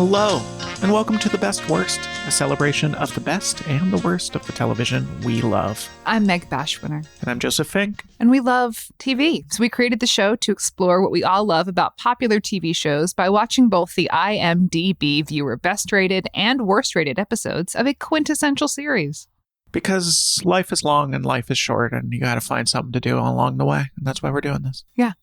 Hello, and welcome to The Best Worst, a celebration of the best and the worst of the television we love. I'm Meg Bashwinner. And I'm Joseph Fink. And we love TV. So we created the show to explore what we all love about popular TV shows by watching both the IMDb viewer best rated and worst rated episodes of a quintessential series. Because life is long and life is short, and you got to find something to do along the way. And that's why we're doing this. Yeah.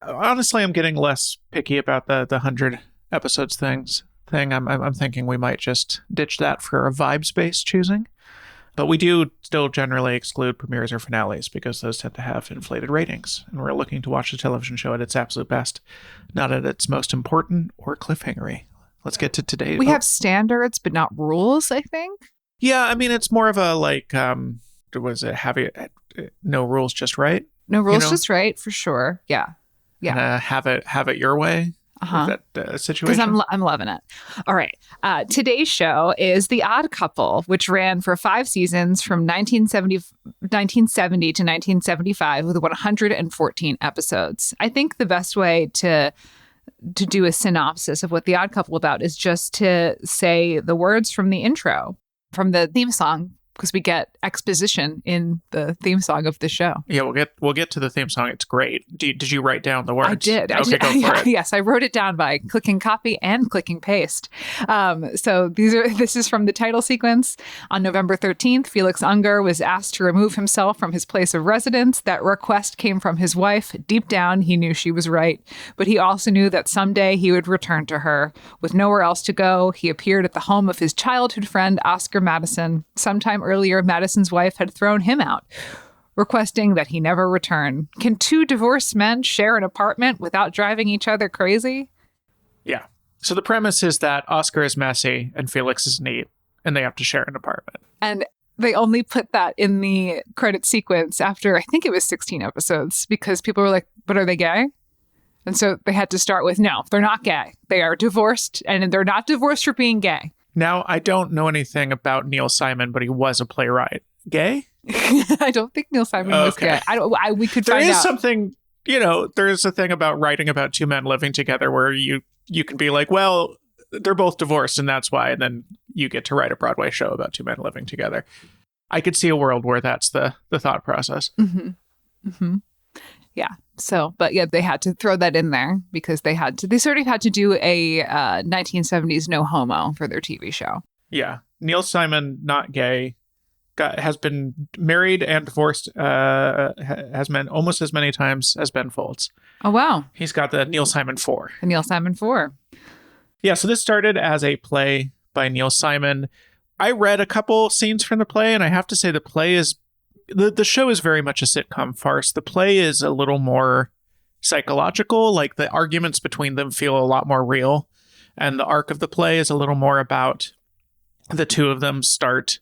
Honestly, I'm getting less picky about the 100 episodes thing. I'm thinking we might just ditch that for a vibes-based choosing. But we do still generally exclude premieres or finales because those tend to have inflated ratings. And we're looking to watch the television show at its absolute best, not at its most important or cliffhangery. Let's get to today. We have standards, but not rules, I think. Yeah, I mean, it's more of a no rules, just right? No rules, just right, for sure. Yeah. Yeah. Have it your way. That situation. Because I'm loving it. All right. Today's show is The Odd Couple, which ran for 5 seasons from 1970 to 1975 with 114 episodes. I think the best way to do a synopsis of what The Odd Couple about is just to say the words from the intro, from the theme song, because we get exposition in the theme song of the show. Yeah, we'll get to the theme song. It's great. Did you write down the words? I did. Okay, go for it. Yes, I wrote it down by clicking copy and clicking paste. So this is from the title sequence. On November 13th, Felix Unger was asked to remove himself from his place of residence. That request came from his wife. Deep down, he knew she was right, but he also knew that someday he would return to her. With nowhere else to go, he appeared at the home of his childhood friend, Oscar Madison. Sometime earlier, Madison's wife had thrown him out, requesting that he never return. Can 2 divorced men share an apartment without driving each other crazy? Yeah. So the premise is that Oscar is messy and Felix is neat, and they have to share an apartment. And they only put that in the credit sequence after, I think it was 16 episodes, because people were like, but are they gay? And so they had to start with, no, they're not gay. They are divorced, and they're not divorced for being gay. Now, I don't know anything about Neil Simon, but he was a playwright. Gay? I don't think Neil Simon was gay. We could find out. There is something, there is a thing about writing about 2 men living together where you can be like, well, they're both divorced and that's why. And then you get to write a Broadway show about 2 men living together. I could see a world where that's the thought process. Mm-hmm. Mm-hmm. Yeah. So, but yeah, they had to throw that in there because they sort of had to do a 1970s no homo for their TV show. Yeah. Neil Simon, not gay, has been married and divorced, has been almost as many times as Ben Folds. Oh, wow. He's got the Neil Simon 4. The Neil Simon 4. Yeah. So this started as a play by Neil Simon. I read a couple scenes from the play, and I have to say the play is The show is very much a sitcom farce. The play is a little more psychological. Like the arguments between them feel a lot more real. And the arc of the play is a little more about the 2 of them start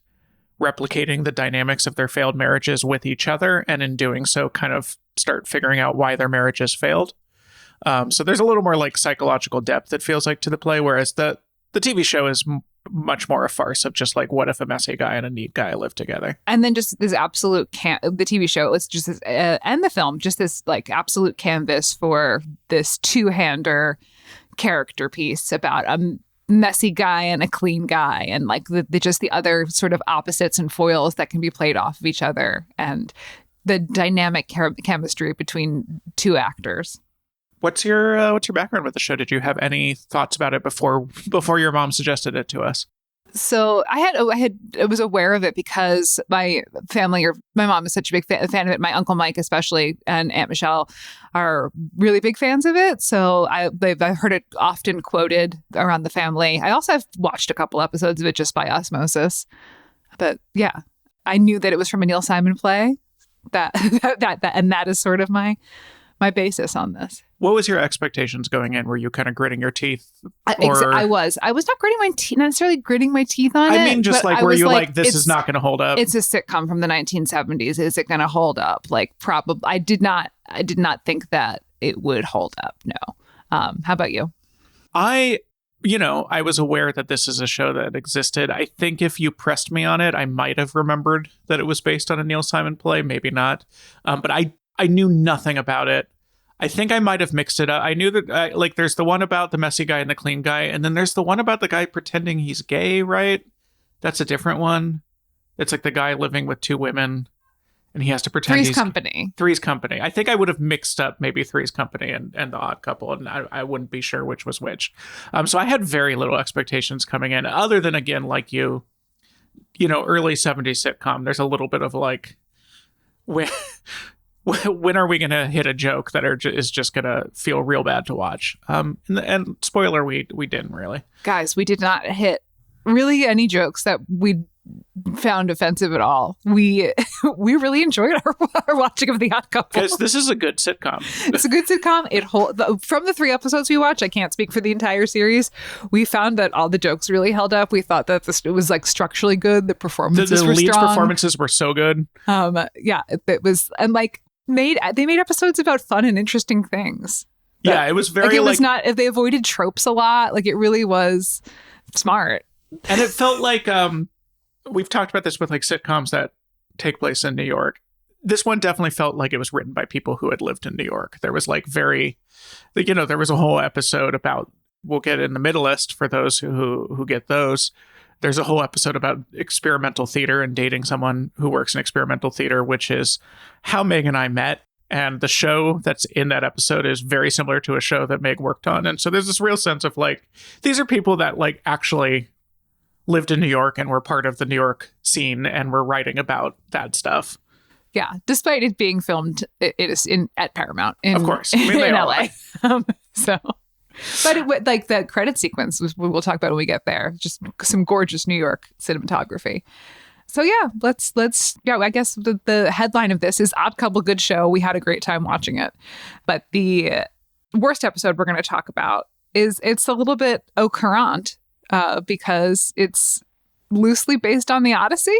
replicating the dynamics of their failed marriages with each other. And in doing so, kind of start figuring out why their marriages failed. So there's a little more like psychological depth, it feels like, to the play. Whereas the TV show is much more a farce of just like, what if a messy guy and a neat guy live together? And then just this absolute the TV show was just this, and the film, just this like absolute canvas for this 2-hander character piece about a messy guy and a clean guy, and like the other sort of opposites and foils that can be played off of each other, and the dynamic chemistry between 2 actors. What's your background with the show? Did you have any thoughts about it before your mom suggested it to us? So I was aware of it because my family, or my mom, is such a big fan of it. My Uncle Mike especially and Aunt Michelle are really big fans of it. So I've heard it often quoted around the family. I also have watched a couple episodes of it just by osmosis. But yeah, I knew that it was from a Neil Simon play. That is sort of my basis on this. What was your expectations going in? Were you kind of gritting your teeth? I was not necessarily gritting my teeth on it. I mean, just like, were you like, this is not going to hold up? It's a sitcom from the 1970s. Is it going to hold up? Like, probably. I did not think that it would hold up. No. How about you? I was aware that this is a show that existed. I think if you pressed me on it, I might have remembered that it was based on a Neil Simon play. Maybe not. But I knew nothing about it. I think I might have mixed it up. I knew that like there's the one about the messy guy and the clean guy, and then there's the one about the guy pretending he's gay, right? That's a different one. It's like the guy living with two women, and he has to pretend Three's Company. Three's Company. I think I would have mixed up maybe Three's Company and The Odd Couple, and I wouldn't be sure which was which. So I had very little expectations coming in, other than, again, like you know, early 70s sitcom. There's a little bit of like, when are we going to hit a joke that is just going to feel real bad to watch? And spoiler, we didn't really. Guys, we did not hit really any jokes that we found offensive at all. We really enjoyed our watching of The Odd Couple. Because this is a good sitcom. It's a good sitcom. From the 3 episodes we watched, I can't speak for the entire series, we found that all the jokes really held up. We thought that it was like structurally good. The performances were leads' strong. performances were so good. Yeah, it was, and like they made episodes about fun and interesting things. Yeah, it was very like it was not, if they avoided tropes a lot. Like it really was smart. And it felt like we've talked about this with like sitcoms that take place in New York. This one definitely felt like it was written by people who had lived in New York. There was like there was a whole episode about, we'll get in the middle list for those who get those. There's a whole episode about experimental theater and dating someone who works in experimental theater, which is how Meg and I met. And the show that's in that episode is very similar to a show that Meg worked on. And so there's this real sense of like, these are people that like actually lived in New York and were part of the New York scene and were writing about that stuff. Yeah, despite it being filmed, it is at Paramount, of course, I mean, in LA. But like the credit sequence, we'll talk about when we get there. Just some gorgeous New York cinematography. So yeah, let's I guess the headline of this is Odd Couple, good show. We had a great time watching it. But the worst episode we're going to talk about it's a little bit au courant because it's loosely based on the Odyssey.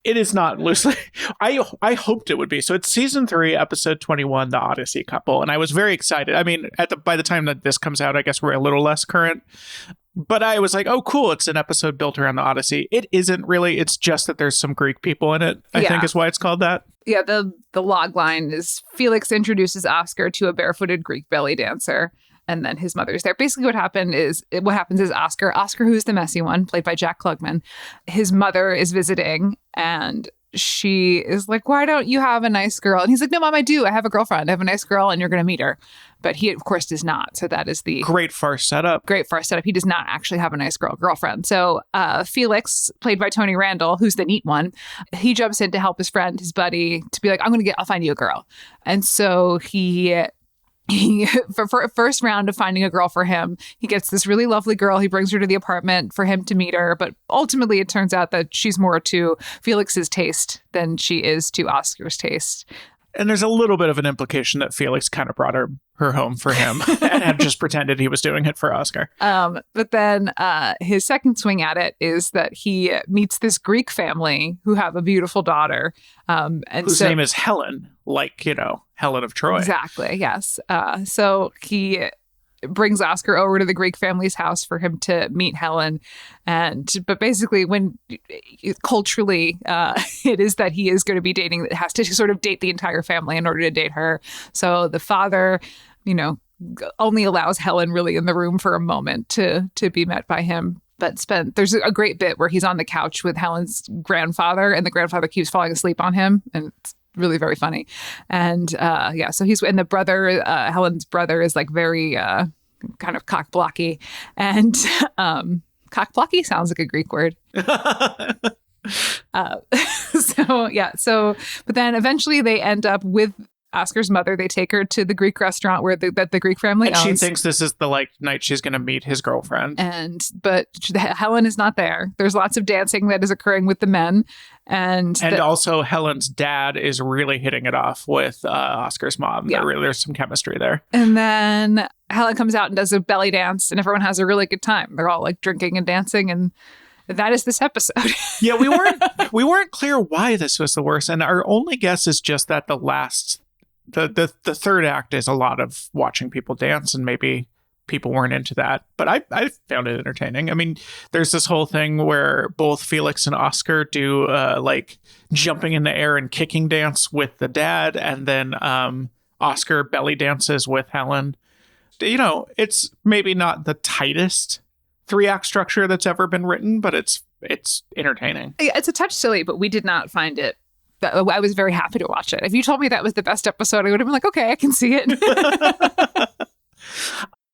It is not loosely. I hoped it would be. So it's season 3, episode 21, The Odyssey Couple. And I was very excited. I mean, by the time that this comes out, I guess we're a little less current. But I was like, oh, cool. It's an episode built around the Odyssey. It isn't really. It's just that there's some Greek people in it, I think is why it's called that. Yeah, the log line is Felix introduces Oscar to a barefooted Greek belly dancer. And then his mother's there. Basically what happens is Oscar, who's the messy one, played by Jack Klugman, his mother is visiting and she is like, why don't you have a nice girl? And he's like, no, Mom, I do. I have a girlfriend. I have a nice girl and you're going to meet her. But he, of course, does not. So that is the great farce setup. He does not actually have a nice girlfriend. So Felix, played by Tony Randall, who's the neat one, he jumps in to help his friend, his buddy, to be like, I'll find you a girl. And so he for first round of finding a girl for him, he gets this really lovely girl. He brings her to the apartment for him to meet her. But ultimately, it turns out that she's more to Felix's taste than she is to Oscar's taste. And there's a little bit of an implication that Felix kind of brought her home for him and had just pretended he was doing it for Oscar. But then his second swing at it is that he meets this Greek family who have a beautiful daughter. Whose name is Helen, like, Helen of Troy. Exactly, yes. So he brings Oscar over to the Greek family's house for him to meet Helen. But basically, when culturally, it is that he is going to be dating, has to sort of date the entire family in order to date her. So the father, only allows Helen really in the room for a moment to be met by him. But there's a great bit where he's on the couch with Helen's grandfather and the grandfather keeps falling asleep on him. And it's really very funny. And so and the brother, Helen's brother, is like very kind of cock-blocky. And cock-blocky sounds like a Greek word. But then eventually they end up with Oscar's mother. They take her to the Greek restaurant that the Greek family owns. And she thinks this is the night she's going to meet his girlfriend. But Helen is not there. There's lots of dancing that is occurring with the men. And also Helen's dad is really hitting it off with Oscar's mom. Yeah. There's some chemistry there. And then Helen comes out and does a belly dance and everyone has a really good time. They're all like drinking and dancing, and that is this episode. Yeah, we weren't clear why this was the worst. And our only guess is just that the third act is a lot of watching people dance, and maybe people weren't into that. But I found it entertaining. I mean, there's this whole thing where both Felix and Oscar do jumping in the air and kicking dance with the dad, and then Oscar belly dances with Helen. You know, it's maybe not the tightest 3-act structure that's ever been written, but it's entertaining. It's a touch silly, but we did not find it. I was very happy to watch it. If you told me that was the best episode, I would have been like, okay, I can see it.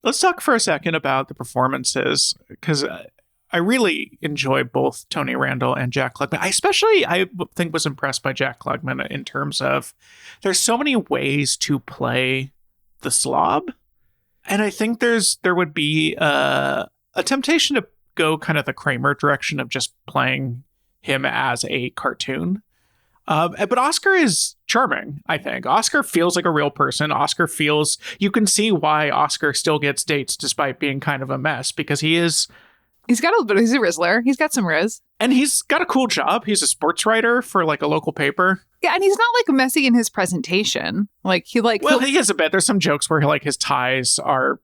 Let's talk for a second about the performances, because I really enjoy both Tony Randall and Jack Klugman. I think was impressed by Jack Klugman in terms of there's so many ways to play the slob. And I think there would be a temptation to go kind of the Kramer direction of just playing him as a cartoon. But Oscar is charming, I think. Oscar feels like a real person. You can see why Oscar still gets dates despite being kind of a mess, because he's a Rizzler. He's got some Riz. And he's got a cool job. He's a sports writer for like a local paper. Yeah, and he's not like messy in his presentation. Like he he is a bit. There's some jokes where his ties are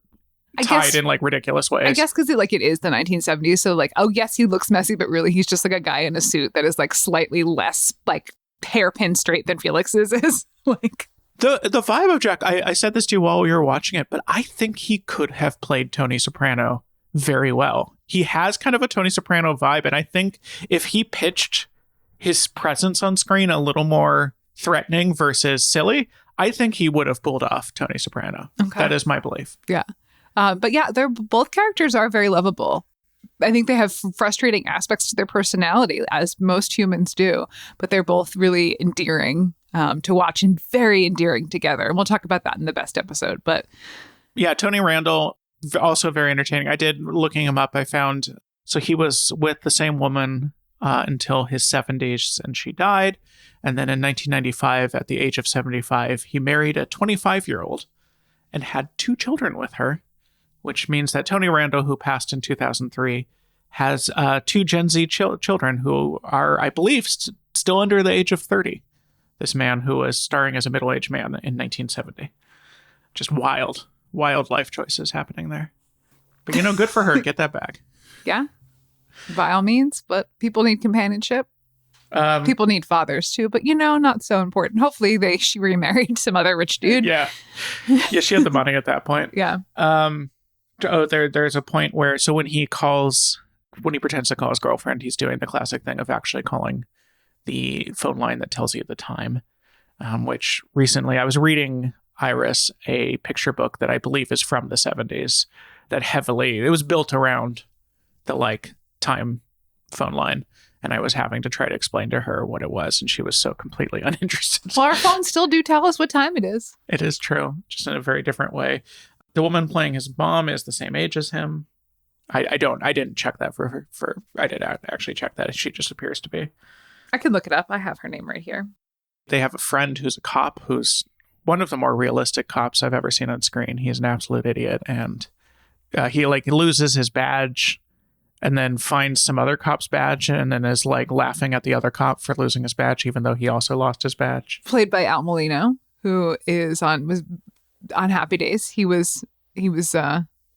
tied in like ridiculous ways. I guess because it is the 1970s. So like, oh yes, he looks messy, but really he's just like a guy in a suit that is like slightly less like hairpin straight than Felix's is. Like the vibe of Jack, I said this to you while we were watching it, but I think he could have played Tony Soprano very well. He has kind of a Tony Soprano vibe, and I think if he pitched his presence on screen a little more threatening versus silly, I think he would have pulled off Tony Soprano. Okay. That is my belief. Yeah. But yeah, both characters are very lovable. I think they have frustrating aspects to their personality, as most humans do, but they're both really endearing to watch and very endearing together. And we'll talk about that in the best episode. But yeah, Tony Randall, also very entertaining. I did, looking him up, I found, so he was with the same woman until his 70s, and she died. And then in 1995, at the age of 75, he married a 25-year-old and had 2 children with her, which means that Tony Randall, who passed in 2003, has 2 Gen Z children who are, I believe, still under the age of 30. This man who was starring as a middle-aged man in 1970. Just wild life choices happening there. But, good for her. Get that back. Yeah, by all means. But people need companionship. People need fathers too, but not so important. Hopefully she remarried some other rich dude. Yeah. Yeah, she had the money at that point. Yeah. There's a point where, so when he pretends to call his girlfriend, he's doing the classic thing of actually calling the phone line that tells you the time, which recently I was reading Iris, a picture book that I believe is from the 70s, that it was built around the time phone line. And I was having to try to explain to her what it was, and she was so completely uninterested. Well, our phones still do tell us what time it is. It is true, just in a very different way. The woman playing his mom is the same age as him. I didn't check that for her. I did actually check that. She just appears to be. I can look it up. I have her name right here. They have a friend who's a cop, who's one of the more realistic cops I've ever seen on screen. He's an absolute idiot, and he loses his badge and then finds some other cop's badge and then is laughing at the other cop for losing his badge, even though he also lost his badge. Played by Al Molino, who was on Happy Days. He was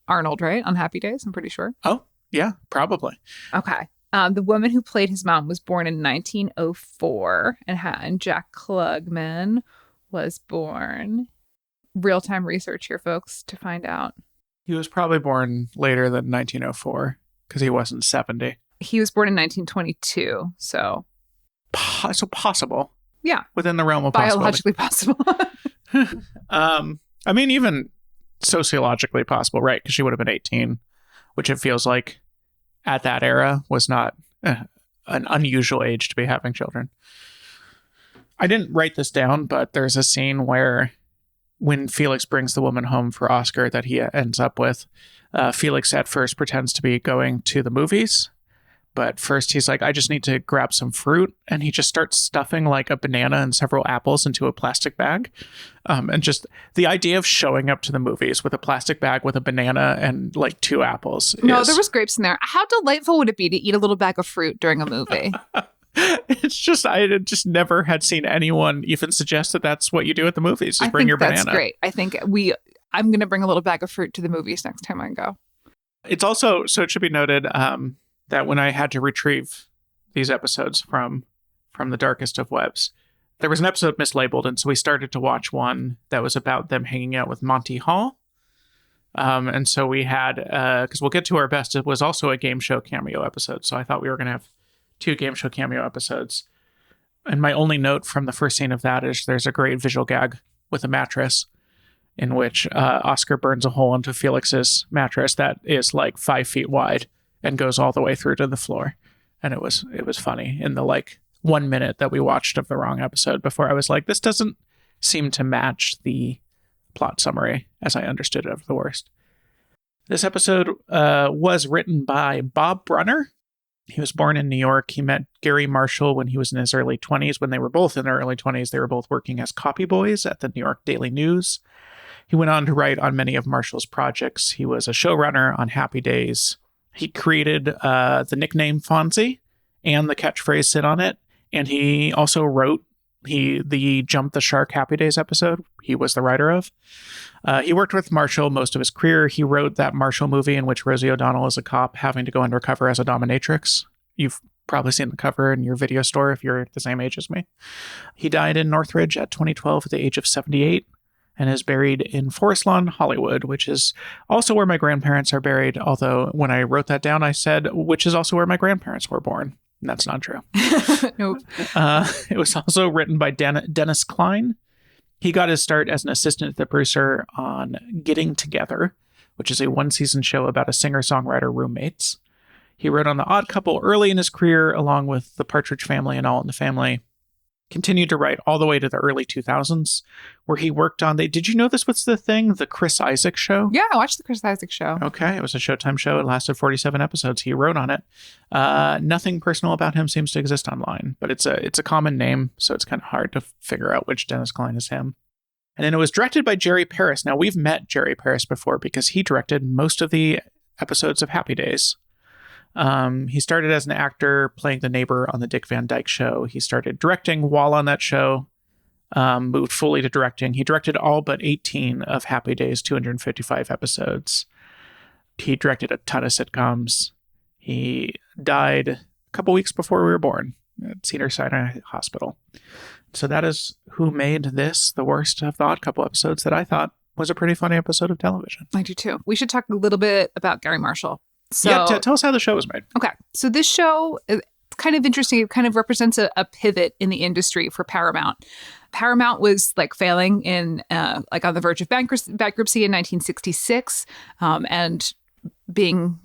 Arnold, right? On Happy Days, I'm pretty sure. Oh, yeah, probably. Okay. The woman who played his mom was born in 1904, and Jack Klugman was born. Real-time research here, folks, to find out. He was probably born later than 1904. Because he wasn't 70. He was born in 1922, so... So possible. Yeah. Within the realm of biologically possible. I mean, even sociologically possible, right? Because she would have been 18, which it feels like at that era was not an unusual age to be having children. I didn't write this down, but there's a scene where when Felix brings the woman home for Oscar that he ends up with, Felix at first pretends to be going to the movies, but first he's like, I just need to grab some fruit. And he just starts stuffing a banana and several apples into a plastic bag. And just the idea of showing up to the movies with a plastic bag with a banana and 2 apples. No, there was grapes in there. How delightful would it be to eat a little bag of fruit during a movie? It's just, I just never had seen anyone even suggest that that's what you do at the movies. Just bring your banana. That's great. I think I'm going to bring a little bag of fruit to the movies next time I go. It's also, so it should be noted that when I had to retrieve these episodes from the darkest of webs, there was an episode mislabeled, and so we started to watch one that was about them hanging out with Monty Hall. And so we had, because we'll get to our best, it was also a game show cameo episode. So I thought we were going to have 2 game show cameo episodes. And my only note from the first scene of that is there's a great visual gag with a mattress in which Oscar burns a hole into Felix's mattress that is like 5 feet wide and goes all the way through to the floor. And it was funny in the like 1 minute that we watched of the wrong episode before I was like, this doesn't seem to match the plot summary as I understood it of the worst. This episode was written by Bob Brunner. He was born in New York. He met Gary Marshall when he was in his early 20s. When they were both in their early 20s, they were both working as copy boys at the New York Daily News. He went on to write on many of Marshall's projects. He was a showrunner on Happy Days. He created the nickname Fonzie and the catchphrase "sit on it." And he also wrote the Jump the Shark Happy Days episode. He was the writer of. He worked with Marshall most of his career. He wrote that Marshall movie in which Rosie O'Donnell is a cop having to go undercover as a dominatrix. You've probably seen the cover in your video store if you're the same age as me. He died in Northridge at 2012 at the age of 78 and is buried in Forest Lawn, Hollywood, which is also where my grandparents are buried. Although when I wrote that down, I said, which is also where my grandparents were born. That's not true. Nope. It was also written by Dennis Klein. He got his start as an assistant producer on Getting Together, which is a 1-season show about a singer-songwriter roommates. He wrote on The Odd Couple early in his career, along with The Partridge Family and All in the Family. Continued to write all the way to the early 2000s, where he worked on did you know this was the thing? The Chris Isaak show? Yeah, I watched the Chris Isaak show. Okay, it was a Showtime show. It lasted 47 episodes. He wrote on it. Nothing personal about him seems to exist online, but it's a common name, so it's kind of hard to figure out which Dennis Klein is him. And then it was directed by Jerry Paris. Now, we've met Jerry Paris before because he directed most of the episodes of Happy Days. He started as an actor playing the neighbor on the Dick Van Dyke Show. He started directing while on that show, moved fully to directing. He directed all but 18 of Happy Days' 255 episodes. He directed a ton of sitcoms. He died a couple weeks before we were born at Cedars-Sinai Hospital. So that is who made this the worst of the Odd Couple episodes that I thought was a pretty funny episode of television. I do too. We should talk a little bit about Gary Marshall. So, yeah, tell us how the show was made. Okay. So this show is kind of interesting. It kind of represents a pivot in the industry for Paramount. Paramount was like failing in like on the verge of bankruptcy in 1966. And being,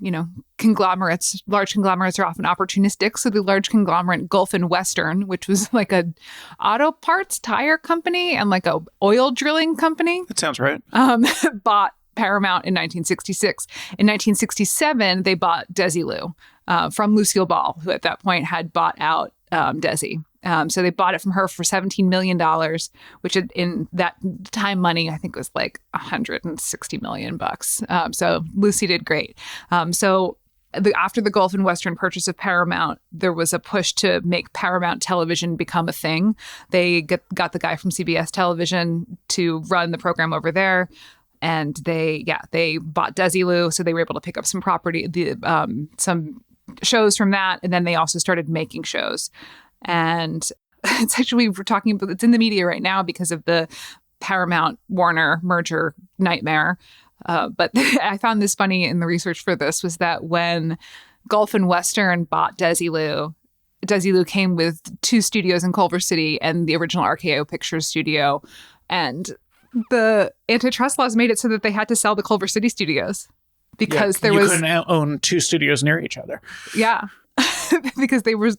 conglomerates, large conglomerates are often opportunistic. So the large conglomerate Gulf and Western, which was like a auto parts tire company and like a oil drilling company. That sounds right. Bought Paramount in 1966. In 1967, they bought Desilu from Lucille Ball, who at that point had bought out Desi. So they bought it from her for $17 million, which in that time money, I think was like $160 million. So Lucy did great. After the Gulf and Western purchase of Paramount, there was a push to make Paramount Television become a thing. They got the guy from CBS Television to run the program over there. And they bought Desilu, so they were able to pick up some property, some shows from that, and then they also started making shows. And it's actually it's in the media right now because of the Paramount Warner merger nightmare. But I found this funny in the research for this was that when Gulf and Western bought Desilu came with 2 studios in Culver City and the original RKO Pictures studio, and the antitrust laws made it so that they had to sell the Culver City studios because you couldn't own 2 studios near each other. Yeah, because there was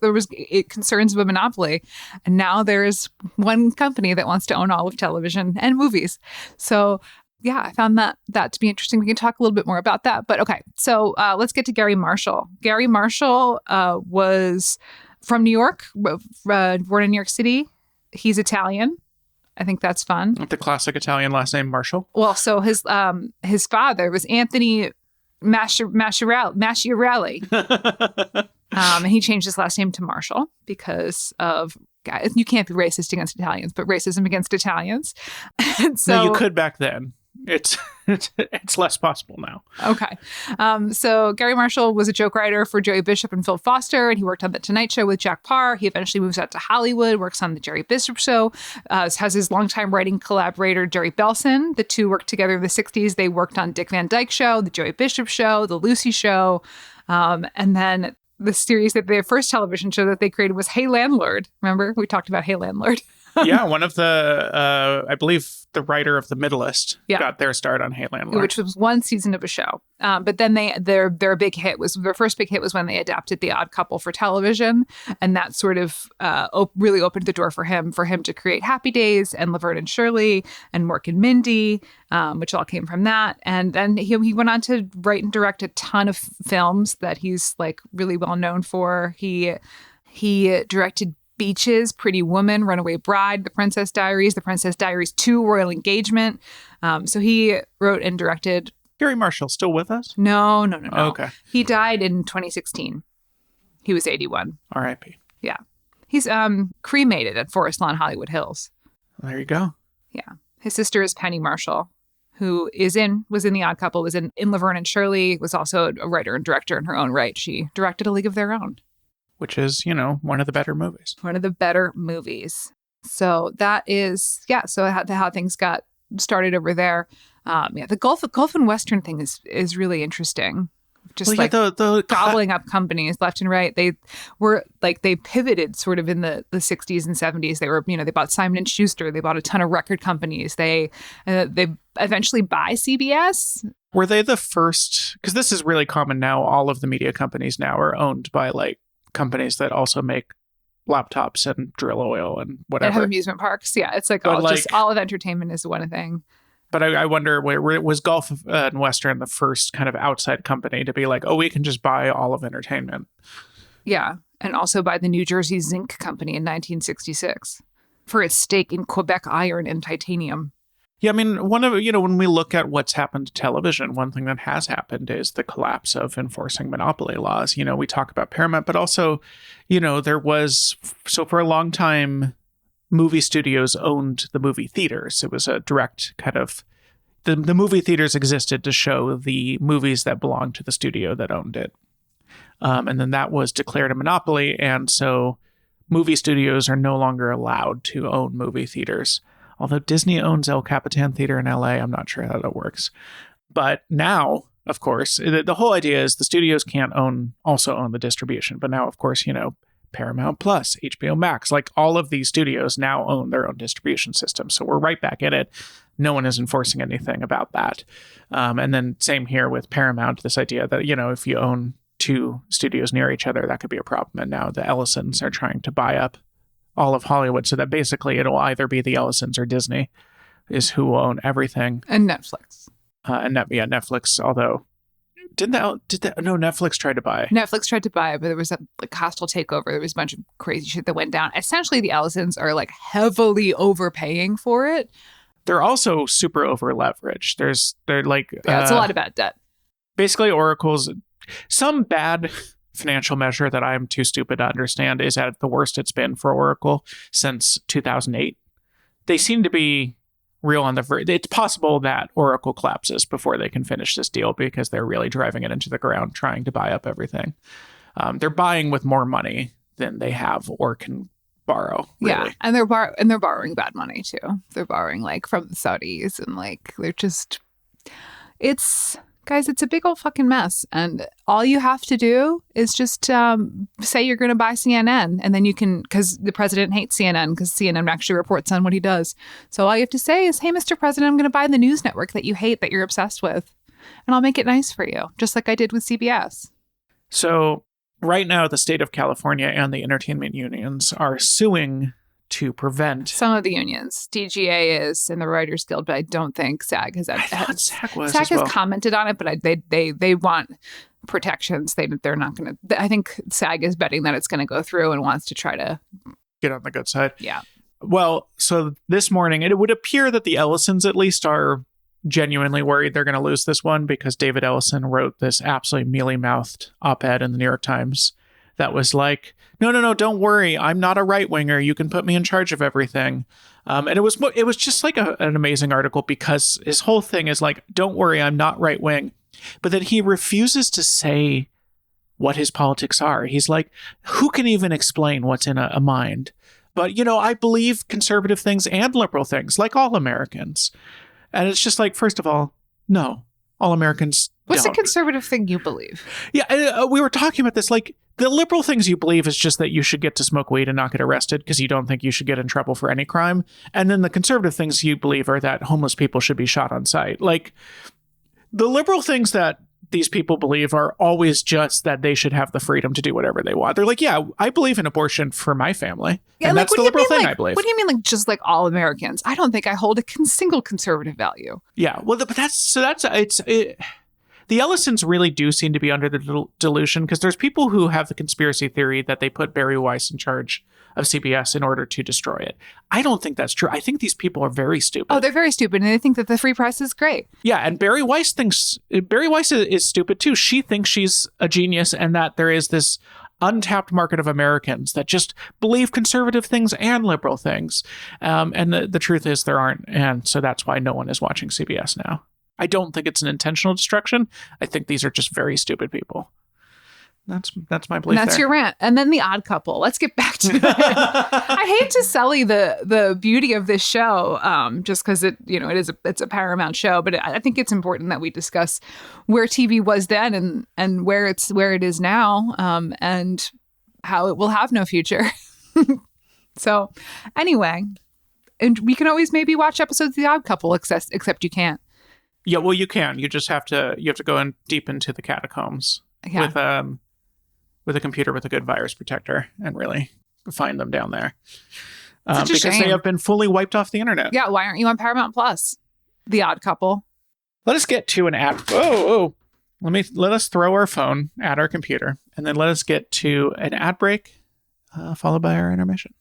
concerns of a monopoly, and now there is one company that wants to own all of television and movies. So yeah, I found that to be interesting. We can talk a little bit more about that. But okay, so let's get to Gary Marshall. Gary Marshall was from New York, born in New York City. He's Italian. I think that's fun. The classic Italian last name, Marshall. Well, so his father was Anthony Masciarelli. And he changed his last name to Marshall because of, you can't be racist against Italians, but racism against Italians. And so, no, you could back then. it's less possible now. Okay. So Gary Marshall was a joke writer for Joey Bishop and Phil Foster, and he worked on The Tonight Show with Jack Parr. He eventually moves out to Hollywood, works on The Jerry Bishop Show, has his longtime writing collaborator, Jerry Belson. The two worked together in the 60s. They worked on Dick Van Dyke Show, The Joey Bishop Show, The Lucy Show, and then the series their first television show that they created was Hey Landlord. Remember? We talked about Hey Landlord. Yeah, one of the, I believe the writer of The Middleist got their start on Hey Landlord. Which was one season of a show. But then their big hit was, their first big hit was when they adapted The Odd Couple for television. And that sort of really opened the door for him to create Happy Days and Laverne and Shirley and Mork and Mindy, which all came from that. And then he went on to write and direct a ton of films that he's like really well known for. He directed Beaches, Pretty Woman, Runaway Bride, The Princess Diaries 2, Royal Engagement. So he wrote and directed. Gary Marshall still with us? No. Oh, okay. He died in 2016. He was 81. R.I.P. Yeah. He's cremated at Forest Lawn, Hollywood Hills. There you go. Yeah. His sister is Penny Marshall, who was in The Odd Couple, was in Laverne and Shirley, was also a writer and director in her own right. She directed A League of Their Own. Which is, one of the better movies. One of the better movies. So that is, so how things got started over there. The Gulf and Western thing is really interesting. Just the gobbling up companies left and right. They were they pivoted sort of in the 60s and 70s. They were, they bought Simon & Schuster. They bought a ton of record companies. They eventually buy CBS. Were they the first? Because this is really common now. All of the media companies now are owned by companies that also make laptops and drill oil and whatever. And have amusement parks. Yeah, it's all of entertainment is one thing. But I wonder, was Gulf and Western the first kind of outside company to be like, oh, we can just buy all of entertainment? Yeah, and also by the New Jersey Zinc Company in 1966 for its stake in Quebec Iron and Titanium. Yeah, I mean, when we look at what's happened to television, one thing that has happened is the collapse of enforcing monopoly laws. We talk about Paramount, but also, there was, so for a long time, movie studios owned the movie theaters. It was a direct kind of, the movie theaters existed to show the movies that belonged to the studio that owned it. And then that was declared a monopoly. And so movie studios are no longer allowed to own movie theaters. Although Disney owns El Capitan Theater in LA, I'm not sure how that works. But now, of course, the whole idea is the studios can't also own the distribution. But now, of course, Paramount Plus, HBO Max, all of these studios now own their own distribution system. So we're right back in it. No one is enforcing anything about that. And then same here with Paramount, this idea that, if you own two studios near each other, that could be a problem. And now the Ellisons are trying to buy up all of Hollywood, so that basically it'll either be the Ellisons or Disney is who will own everything. And Netflix. Netflix, although Netflix tried to buy. Netflix tried to buy it, but there was a hostile takeover. There was a bunch of crazy shit that went down. Essentially, the Ellisons are heavily overpaying for it. They're also super over leveraged. It's a lot of bad debt. Basically, Oracle's some bad financial measure that I'm too stupid to understand is at the worst it's been for Oracle since 2008. They seem to be real on the verge. It's possible that Oracle collapses before they can finish this deal because they're really driving it into the ground, trying to buy up everything. They're buying with more money than they have or can borrow. Really. Yeah, and they're borrowing bad money too. They're borrowing from the Saudis and they're just. Guys, it's a big old fucking mess. And all you have to do is just say you're going to buy CNN. And then you can, because the president hates CNN, because CNN actually reports on what he does. So all you have to say is, hey, Mr. President, I'm going to buy the news network that you hate, that you're obsessed with. And I'll make it nice for you, just like I did with CBS. So right now, the state of California and the entertainment unions are suing to prevent some of the unions. DGA is in the Writers Guild, but I don't think SAG has. SAG has commented on it, but they want protections. They're not going to. I think SAG is betting that it's going to go through and wants to try to get on the good side. Yeah. Well, so this morning it would appear that the Ellisons at least are genuinely worried they're going to lose this one because David Ellison wrote this absolutely mealy-mouthed op-ed in the New York Times that was like, no, don't worry. I'm not a right winger. You can put me in charge of everything. And it was just like an amazing article because his whole thing is like, don't worry, I'm not right wing. But then he refuses to say what his politics are. He's like, who can even explain what's in a mind? But, I believe conservative things and liberal things, like all Americans. And it's just like, first of all, no, all Americans What's don't. the conservative thing you believe? Yeah, we were talking about this. Like, the liberal things you believe is just that you should get to smoke weed and not get arrested because you don't think you should get in trouble for any crime. And then the conservative things you believe are that homeless people should be shot on sight. Like, the liberal things that these people believe are always just that they should have the freedom to do whatever they want. They're like, yeah, I believe in abortion for my family. Yeah, and like, that's the liberal thing, like, I believe. What do you mean, like, just like all Americans? I don't think I hold a single conservative value. Yeah, well, but the Ellisons really do seem to be under the delusion because there's people who have the conspiracy theory that they put Barry Weiss in charge of CBS in order to destroy it. I don't think that's true. I think these people are very stupid. Oh, they're very stupid, and they think that the free press is great. Yeah, and Barry Weiss is stupid too. She thinks she's a genius and that there is this untapped market of Americans that just believe conservative things and liberal things. And the truth is there aren't. And so that's why no one is watching CBS now. I don't think it's an intentional destruction. I think these are just very stupid people. That's my belief. And that's there. your rant. And then The Odd Couple. Let's get back to it. I hate to sully the beauty of this show, just because it's a Paramount show. But I think it's important that we discuss where TV was then and where it is now, and how it will have no future. So anyway, and we can always maybe watch episodes of The Odd Couple, except you can't. Yeah, well, you can. You just have to go in deep into the catacombs with a computer with a good virus protector and really find them down there. Because shame. they have been fully wiped off the internet. Yeah, why aren't you on Paramount Plus? The Odd Couple. Let us get to an ad. Oh. Let us throw our phone at our computer and then let us get to an ad break, followed by our intermission.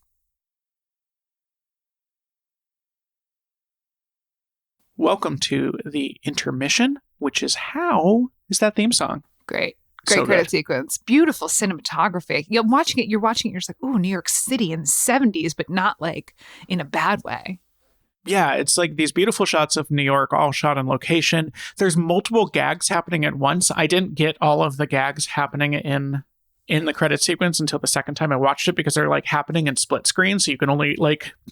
Welcome to the intermission, which is that theme song. Great So credit good. sequence. Beautiful cinematography. You're watching it, you're just like, oh, New York City in the 70s, but not like in a bad way. Yeah, it's like these beautiful shots of New York, all shot on location. There's multiple gags happening at once. I didn't get all of the gags happening in the credit sequence until the second time I watched it because they're like happening in split screen. So you can only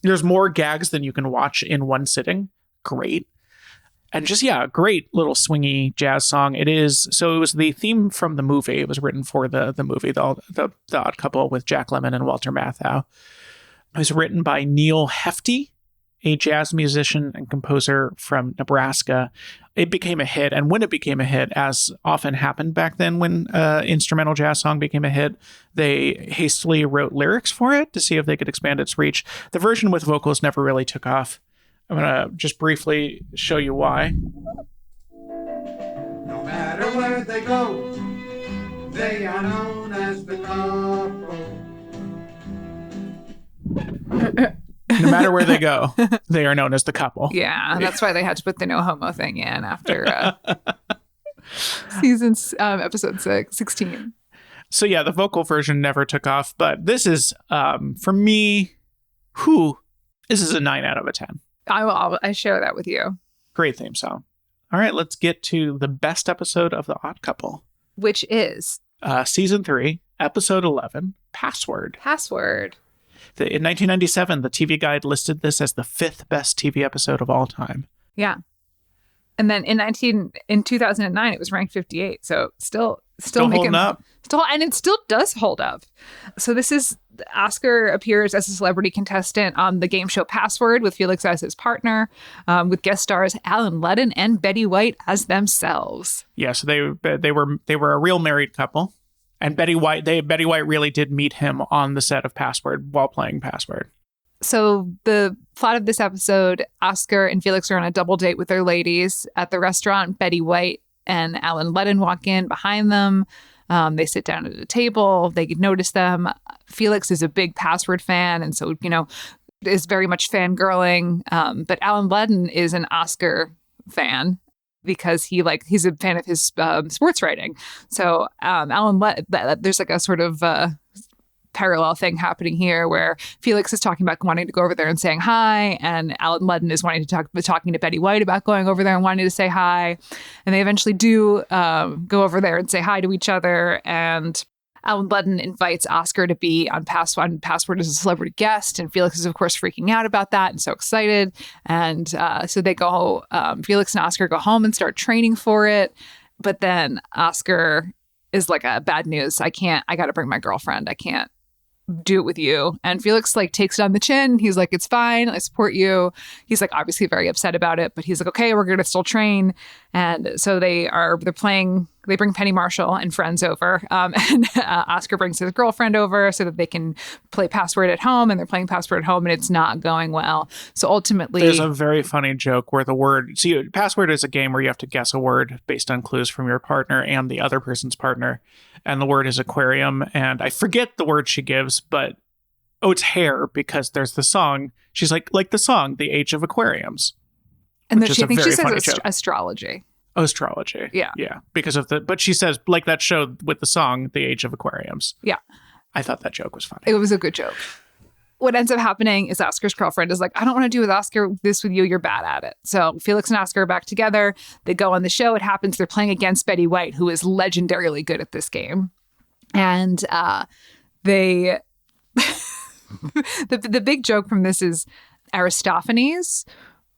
there's more gags than you can watch in one sitting. Great. And just, great little swingy jazz song. It was the theme from the movie. It was written for the movie, the Odd Couple with Jack Lemmon and Walter Matthau. It was written by Neil Hefti, a jazz musician and composer from Nebraska. It became a hit. And when it became a hit, as often happened back then when instrumental jazz song became a hit, they hastily wrote lyrics for it to see if they could expand its reach. The version with vocals never really took off. I'm going to just briefly show you why. No matter where they go, they are known as the couple. No matter where they go, they are known as the couple. Yeah, that's why they had to put the no homo thing in after episode 16. So yeah, the vocal version never took off, but this is, for me, this is a 9 out of a 10. I share that with you. Great theme song. All right, let's get to the best episode of The Odd Couple. Which is? Season 3, episode 11, Password. In 1997, the TV Guide listed this as the 5th best TV episode of all time. Yeah. And then in 2009, it was ranked 58. So still holding up. And it still does hold up. So this is Oscar appears as a celebrity contestant on the game show Password with Felix as his partner, with guest stars Alan Ludden and Betty White as themselves. Yeah, so they were a real married couple, and Betty White really did meet him on the set of Password while playing Password. So the plot of this episode, Oscar and Felix are on a double date with their ladies at the restaurant. Betty White and Alan Ludden walk in behind them. They sit down at a table. They notice them. Felix is a big Password fan, and so, is very much fangirling. But Alan Ludden is an Oscar fan. because he's a fan of his sports writing. So there's like a sort of parallel thing happening here where Felix is talking about wanting to go over there and saying hi, and Alan Ludden is wanting to talking to Betty White about going over there and wanting to say hi, and they eventually do go over there and say hi to each other. And Alan Ludden invites Oscar to be on Password as a celebrity guest, and Felix is, of course, freaking out about that and so excited. And so they go, Felix and Oscar go home and start training for it. But then Oscar is like, bad news. I got to bring my girlfriend. I can't do it with you. And Felix takes it on the chin. He's like, it's fine. I support you. He's obviously very upset about it, but he's like, okay, we're going to still train. And so they bring Penny Marshall and friends over. And Oscar brings his girlfriend over so that they can play Password at home, and they're playing Password at home, and it's not going well. So ultimately, there's a very funny joke where Password is a game where you have to guess a word based on clues from your partner and the other person's partner. And the word is aquarium. And I forget the word she gives, but it's hair, because there's the song. She's like the song, The Age of Aquariums. And then I think she says astrology. Astrology. Yeah. Yeah. But she says, that show with the song, The Age of Aquariums. Yeah. I thought that joke was funny. It was a good joke. What ends up happening is Oscar's girlfriend is like, I don't want to do this with you. You're bad at it. So Felix and Oscar are back together. They go on the show. It happens. They're playing against Betty White, who is legendarily good at this game. And they, the big joke from this is Aristophanes,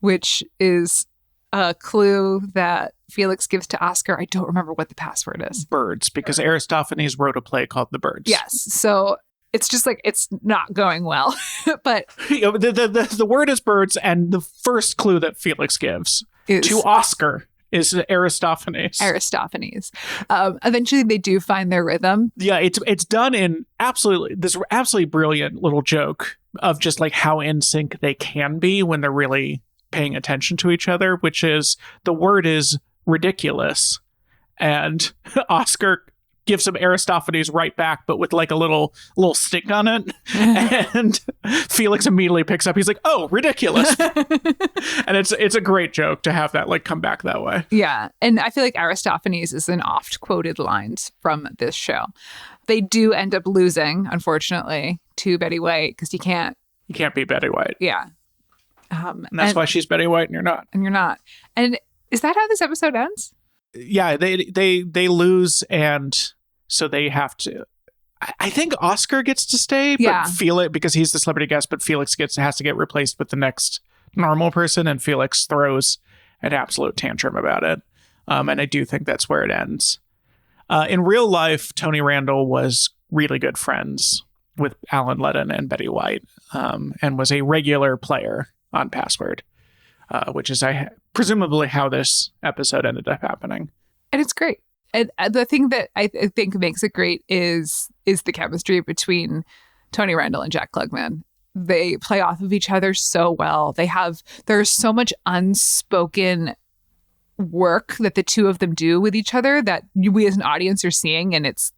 which is a clue that Felix gives to Oscar. I don't remember what the password is. Birds, because Aristophanes wrote a play called The Birds. Yes. So it's just it's not going well. But the word is birds, and the first clue that Felix gives to Oscar is Aristophanes. Eventually they do find their rhythm. Yeah, it's done in this absolutely brilliant little joke of just how in sync they can be when they're really paying attention to each other, which is the word is ridiculous, and Oscar gives him Aristophanes right back, but with a little stick on it. And Felix immediately picks up. He's like, "Oh, ridiculous!" And it's a great joke to have that come back that way. Yeah, and I feel like Aristophanes is an oft quoted line from this show. They do end up losing, unfortunately, to Betty White, because you can't beat Betty White. Yeah, and that's why she's Betty White, and you're not. And is that how this episode ends? Yeah, they lose, and so they have to. I think Oscar gets to stay, but Felix, because he's the celebrity guest, but Felix has to get replaced with the next normal person, and Felix throws an absolute tantrum about it. And I do think that's where it ends. In real life, Tony Randall was really good friends with Alan Ludden and Betty White, and was a regular player on Password, which is presumably how this episode ended up happening. And it's great. And the thing that I think makes it great is the chemistry between Tony Randall and Jack Klugman. They play off of each other so well. There's so much unspoken work that the two of them do with each other that we as an audience are seeing, and it's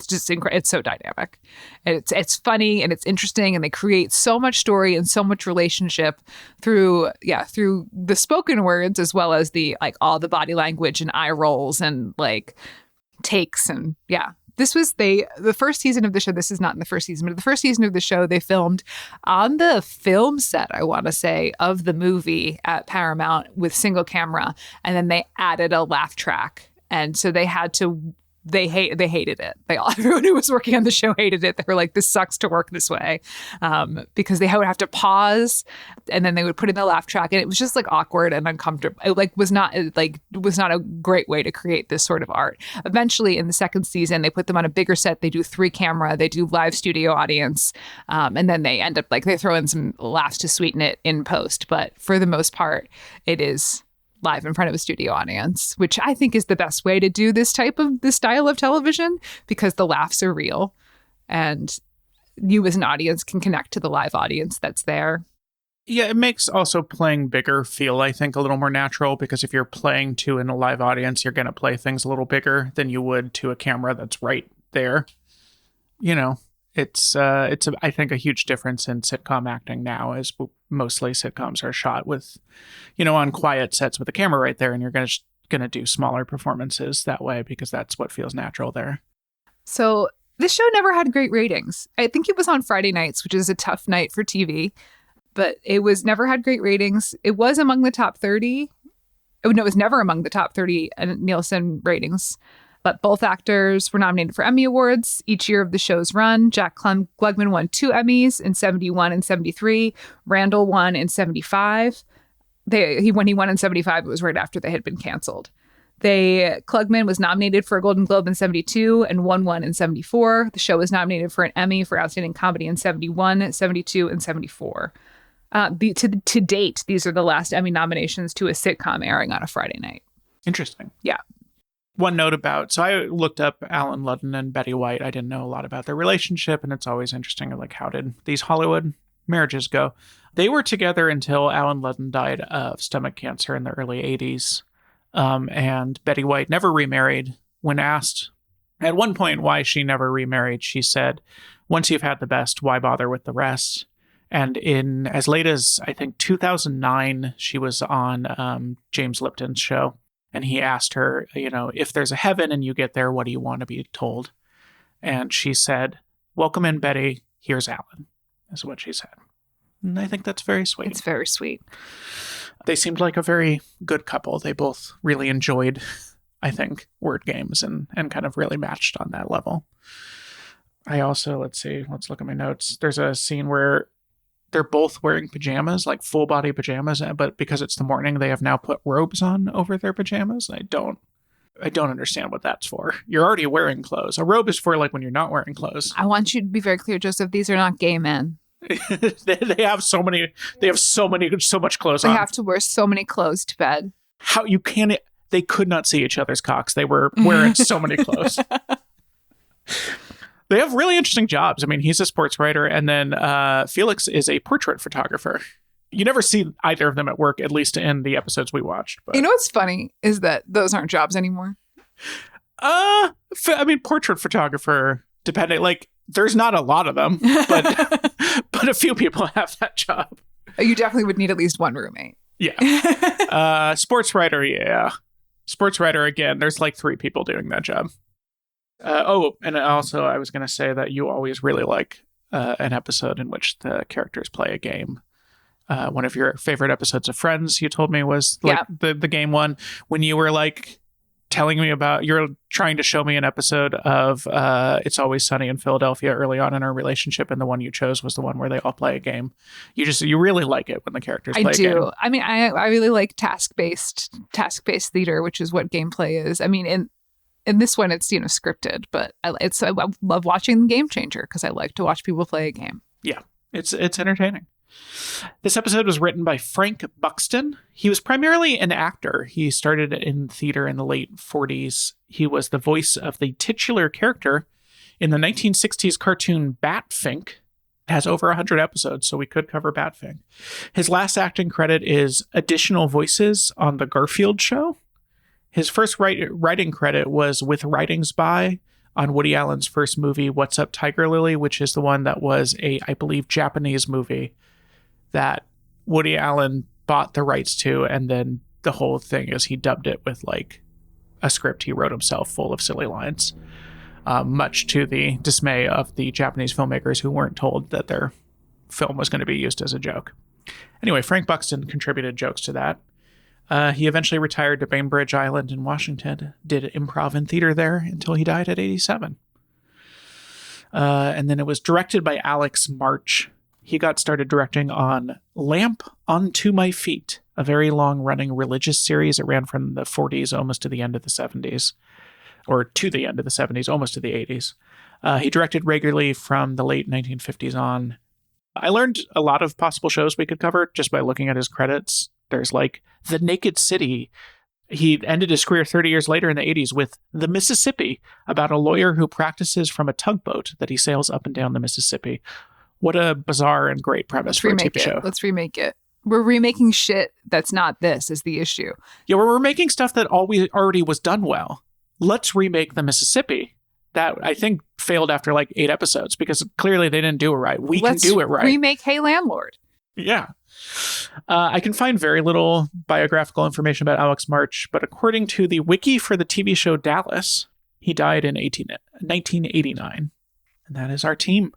just it's so dynamic, and it's funny, and it's interesting, and they create so much story and so much relationship through the spoken words, as well as the all the body language and eye rolls and takes. And this was the first season of the show. This is not in the first season, but the first season of the show, they filmed on the film set, I want to say, of the movie at Paramount with single camera. And then they added a laugh track. And so they had to, they hated it. Everyone who was working on the show hated it. They were like, this sucks to work this way, because they would have to pause, and then they would put in the laugh track, and it was just awkward and uncomfortable. It was not a great way to create this sort of art. Eventually, in the second season, they put them on a bigger set. They do 3-camera. They do live studio audience, and then they end up they throw in some laughs to sweeten it in post. But for the most part, it is live in front of a studio audience, which I think is the best way to do this style of television, because the laughs are real and you as an audience can connect to the live audience that's there. Yeah, it makes also playing bigger feel, I think, a little more natural, because if you're playing to in a live audience, you're going to play things a little bigger than you would to a camera that's right there. It's I think a huge difference in sitcom acting now, is mostly sitcoms are shot with, on quiet sets with the camera right there, and you're going to going to do smaller performances that way because that's what feels natural there. So this show never had great ratings. I think it was on Friday nights, which is a tough night for TV, but it was never had great ratings. It was among the top 30. Oh, no, it was never among the top 30 Nielsen ratings. But both actors were nominated for Emmy Awards each year of the show's run. Jack Klugman won 2 Emmys in 71 and 73. Randall won in 75. When he won in 75, it was right after they had been canceled. Klugman was nominated for a Golden Globe in 72 and won one in 74. The show was nominated for an Emmy for Outstanding Comedy in 71, 72, and 74. To date, these are the last Emmy nominations to a sitcom airing on a Friday night. Interesting. Yeah. One note so I looked up Alan Ludden and Betty White. I didn't know a lot about their relationship, and it's always interesting, like, how did these Hollywood marriages go? They were together until Alan Ludden died of stomach cancer in the early 80s. And Betty White never remarried. When asked at one point why she never remarried, she said, "Once you've had the best, why bother with the rest?" And in as late as, I think, 2009, she was on James Lipton's show. And he asked her, if there's a heaven and you get there, what do you want to be told? And she said, "Welcome in, Betty. Here's Alan," is what she said. And I think that's very sweet. It's very sweet. They seemed like a very good couple. They both really enjoyed, I think, word games and kind of really matched on that level. I also, let's look at my notes. There's a scene where they're both wearing pajamas, like full body pajamas, but because it's the morning, they have now put robes on over their pajamas. I don't understand what that's for. You're already wearing clothes. A robe is for, like, when you're not wearing clothes. I want you to be very clear, Joseph. These are not gay men. They have so much clothes on. They have to wear so many clothes to bed. How you can't? They could not see each other's cocks. They were wearing so many clothes. They have really interesting jobs. I mean, he's a sports writer, and then Felix is a portrait photographer. You never see either of them at work, at least in the episodes we watched. But. You know what's funny is that those aren't jobs anymore. I mean, portrait photographer, depending, like, there's not a lot of them, but a few people have that job. You definitely would need at least one roommate. Yeah. Sports writer, yeah. Sports writer, again, there's like 3 people doing that job. And also I was going to say that you always really like an episode in which the characters play a game. One of your favorite episodes of Friends, you told me, was like the game one. When you were like telling me about, you're trying to show me an episode of It's Always Sunny in Philadelphia early on in our relationship, and the one you chose was the one where they all play a game. You really like it when the characters play a game. I do. I mean, I really like task-based theater, which is what gameplay is. I mean, in this one, it's scripted, but I love watching Game Changer because I like to watch people play a game. Yeah, it's entertaining. This episode was written by Frank Buxton. He was primarily an actor. He started in theater in the late 40s. He was the voice of the titular character in the 1960s cartoon Batfink. It has over 100 episodes, so we could cover Batfink. His last acting credit is additional voices on The Garfield Show. His first writing credit was with writings by on Woody Allen's first movie, What's Up, Tiger Lily, which is the one that was I believe, Japanese movie that Woody Allen bought the rights to, and then the whole thing is he dubbed it with like a script he wrote himself full of silly lines, much to the dismay of the Japanese filmmakers who weren't told that their film was going to be used as a joke. Anyway, Frank Buxton contributed jokes to that. He eventually retired to Bainbridge Island in Washington, did improv and theater there until he died at 87. And then it was directed by Alex March. He got started directing on Lamp Onto My Feet, a very long-running religious series. It ran from the 40s almost to the end of the 70s, or to the end of the 70s, almost to the 80s. He directed regularly from the late 1950s on. I learned a lot of possible shows we could cover just by looking at his credits. There's like The Naked City. He ended his career 30 years later in the 80s with The Mississippi, about a lawyer who practices from a tugboat that he sails up and down the Mississippi. What a bizarre and great premise for a TV show. Let's remake it. We're remaking shit that's not this is the issue. Yeah, we're remaking stuff that already was done well. Let's remake The Mississippi. That, I think, failed after like 8 episodes because clearly they didn't do it right. Let's can do it right. Remake Hey Landlord. Yeah. I can find very little biographical information about Alex March, but according to the wiki for the TV show Dallas, he died in 1989. And that is our team.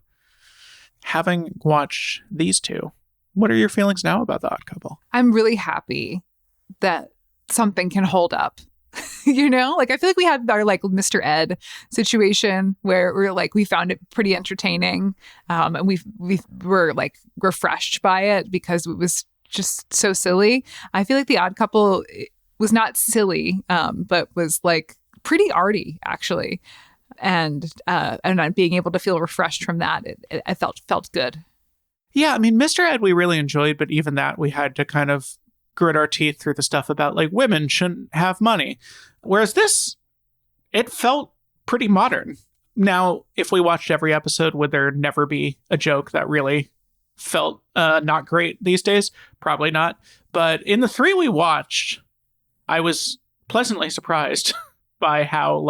Having watched these two, what are your feelings now about The Odd Couple? I'm really happy that something can hold up. You know, like I feel like we had our like Mr. Ed situation where we found it pretty entertaining, and we were like refreshed by it because it was just so silly. I feel like The Odd Couple was not silly, but was like pretty arty actually, and being able to feel refreshed from that, I felt good. Yeah, I mean, Mr. Ed we really enjoyed, but even that we had to kind of grit our teeth through the stuff about like women shouldn't have money. Whereas this, it felt pretty modern. Now, if we watched every episode, would there never be a joke that really felt not great these days? Probably not. But in the three we watched, I was pleasantly surprised by how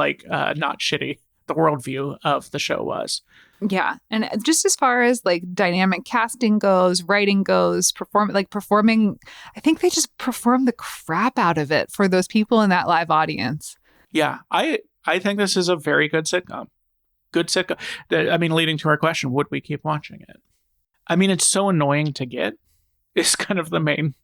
not shitty the worldview of the show was. Yeah. And just as far as like dynamic casting goes, writing goes, performing, I think they just perform the crap out of it for those people in that live audience. Yeah. I think this is a very good sitcom. Good sitcom. I mean, leading to our question, would we keep watching it? I mean, it's so annoying to get. It's kind of the main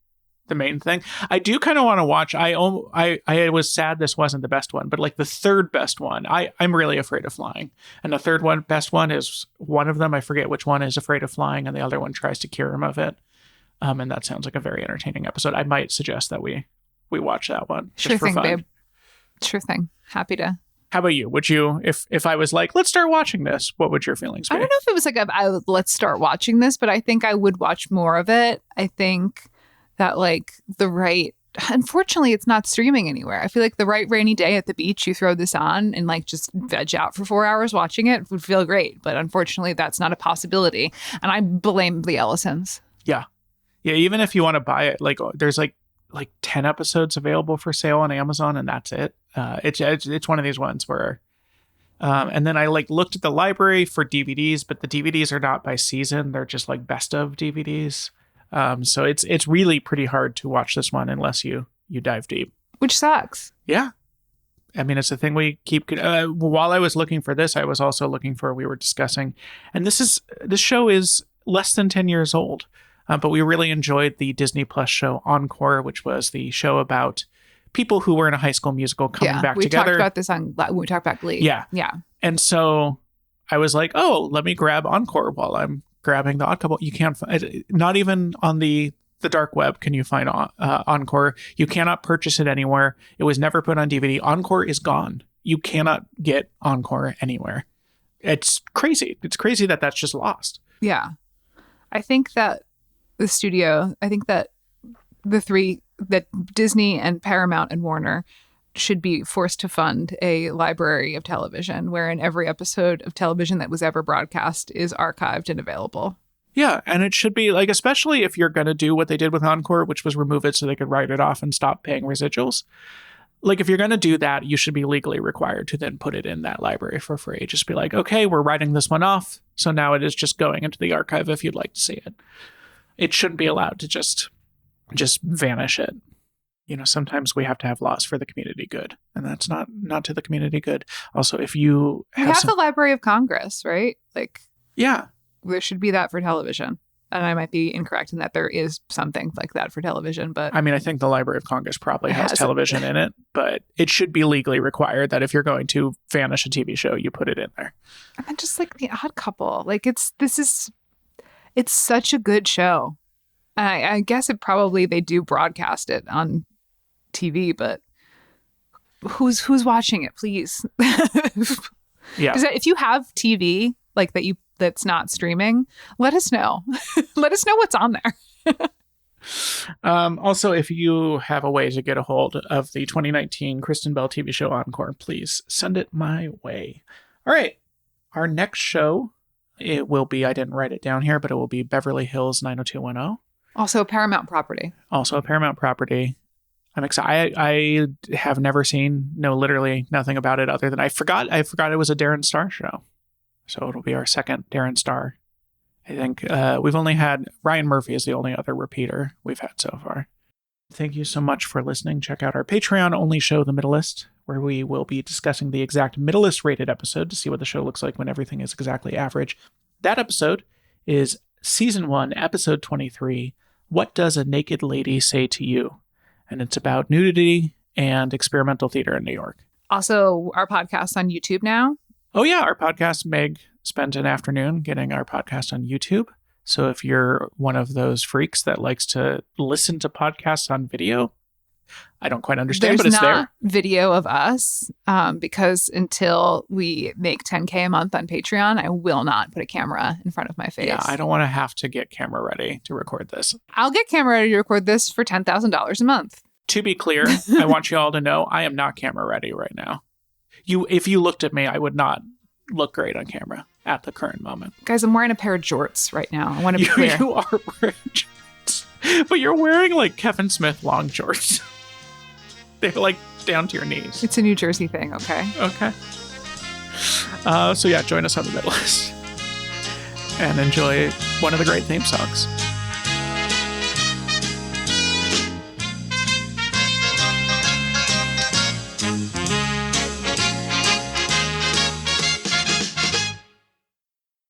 thing. I do kind of want to watch. I was sad this wasn't the best one, but like the third best one, I'm really afraid of flying. And the third one, best one is one of them. I forget which one is afraid of flying, and the other one tries to cure him of it. And that sounds like a very entertaining episode. I might suggest that we watch that one. Sure thing, babe. Sure thing. Happy to. How about you? Would you, if I was like, let's start watching this, what would your feelings be? I don't know if it was like let's start watching this, but I think I would watch more of it. I think that like unfortunately it's not streaming anywhere. I feel like the right rainy day at the beach, you throw this on and like just veg out for 4 hours watching it would feel great. But unfortunately that's not a possibility. And I blame the Ellisons. Yeah. Yeah. Even if you want to buy it, like there's like 10 episodes available for sale on Amazon and that's it. It's one of these ones where, and then I like looked at the library for DVDs, but the DVDs are not by season. They're just like best of DVDs. So it's really pretty hard to watch this one unless you dive deep. Which sucks. Yeah. I mean, it's a thing we keep... while I was looking for this, I was also looking for... We were discussing... And this show is less than 10 years old. But we really enjoyed the Disney Plus show Encore, which was the show about people who were in a High School Musical coming back together. We talked about this when we talked about Glee. Yeah. Yeah. And so I was like, oh, let me grab Encore while I'm grabbing The Odd Couple. You can't not even on the dark web can you find Encore. You cannot purchase it anywhere. It was never put on DVD. Encore is gone. You cannot get Encore anywhere. It's crazy. It's crazy that that's just lost. Yeah. I think that the three, that Disney and Paramount and Warner should be forced to fund a library of television wherein every episode of television that was ever broadcast is archived and available. Yeah, and it should be like, especially if you're going to do what they did with Encore, which was remove it so they could write it off and stop paying residuals. Like, if you're going to do that, you should be legally required to then put it in that library for free. Just be like, okay, we're writing this one off, so now it is just going into the archive if you'd like to see it. It shouldn't be allowed to just vanish it. You know, sometimes we have to have laws for the community good, and that's not to the community good. Also, if you have the Library of Congress, right? Like, yeah, there should be that for television. And I might be incorrect in that there is something like that for television, but I mean, I think the Library of Congress probably has television in it, but it should be legally required that if you're going to vanish a TV show, you put it in there. And then just like The Odd Couple, like it's such a good show. I guess they do broadcast it on TV, but who's watching it, please? Yeah. If you have TV like that's not streaming, let us know. Let us know what's on there. Also, if you have a way to get a hold of the 2019 Kristen Bell TV show Encore, please send it my way. All right. Our next show, it will be, I didn't write it down here, but it will be Beverly Hills 90210. Also a Paramount property. I'm excited. I have never seen, literally nothing about it other than I forgot it was a Darren Star show. So it'll be our second Darren Star I think we've only had Ryan Murphy is the only other repeater we've had so far. Thank you so much for listening. Check out our Patreon-only show, The Middleist, where we will be discussing the exact Middleist rated episode to see what the show looks like when everything is exactly average. That episode is Season 1, Episode 23, What Does a Naked Lady Say to You? And it's about nudity and experimental theater in New York. Also, our podcast on YouTube now. Oh, yeah. Our podcast, Meg spent an afternoon getting our podcast on YouTube. So if you're one of those freaks that likes to listen to podcasts on video, I don't quite understand, but it's there. There's not video of us because until we make $10K a month on Patreon, I will not put a camera in front of my face. Yeah, I don't want to have to get camera ready to record this. I'll get camera ready to record this for $10,000 a month. To be clear, I want you all to know I am not camera ready right now. If you looked at me, I would not look great on camera at the current moment. Guys, I'm wearing a pair of jorts right now. I want to be clear. You are wearing jorts, but you're wearing like Kevin Smith long jorts. They're like down to your knees. It's a New Jersey thing, okay? Okay. So yeah, join us on The Middleist and enjoy one of the great theme songs.